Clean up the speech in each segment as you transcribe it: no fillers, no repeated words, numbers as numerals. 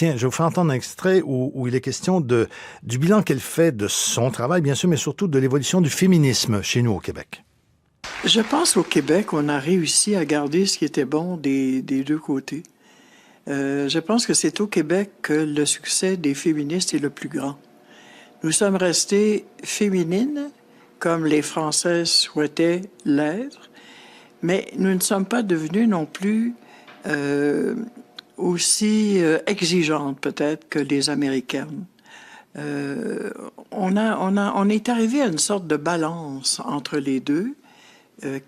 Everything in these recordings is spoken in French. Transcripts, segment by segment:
Tiens, je vais vous faire entendre un extrait où il est question du bilan qu'elle fait de son travail, bien sûr, mais surtout de l'évolution du féminisme chez nous au Québec. Je pense qu'au Québec, on a réussi à garder ce qui était bon des deux côtés. Je pense que c'est au Québec que le succès des féministes est le plus grand. Nous sommes restés féminines, comme les Françaises souhaitaient l'être, mais nous ne sommes pas devenues non plus aussi exigeantes peut-être que les Américaines. On est arrivé à une sorte de balance entre les deux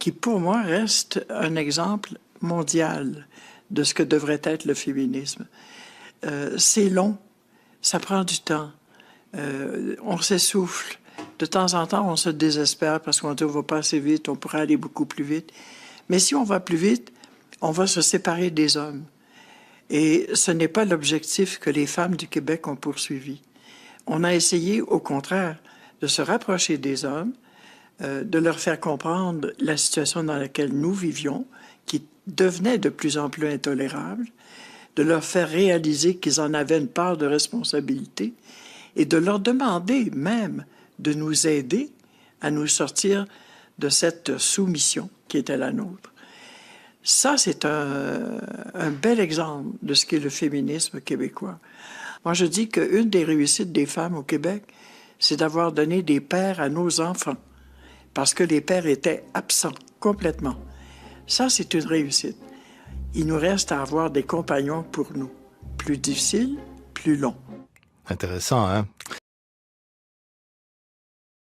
qui, pour moi, reste un exemple mondial de ce que devrait être le féminisme. C'est long, ça prend du temps, on s'essouffle. De temps en temps, on se désespère parce qu'on dit on va pas assez vite, on pourrait aller beaucoup plus vite. Mais si on va plus vite, on va se séparer des hommes. Et ce n'est pas l'objectif que les femmes du Québec ont poursuivi. On a essayé, au contraire, de se rapprocher des hommes, de leur faire comprendre la situation dans laquelle nous vivions, qui devenait de plus en plus intolérable, de leur faire réaliser qu'ils en avaient une part de responsabilité et de leur demander même de nous aider à nous sortir de cette soumission qui était la nôtre. Ça, c'est un bel exemple de ce qu'est le féminisme québécois. Moi, je dis qu'une des réussites des femmes au Québec, c'est d'avoir donné des pères à nos enfants, parce que les pères étaient absents complètement. Ça, c'est une réussite. Il nous reste à avoir des compagnons pour nous. Plus difficiles, plus longs. Intéressant, hein?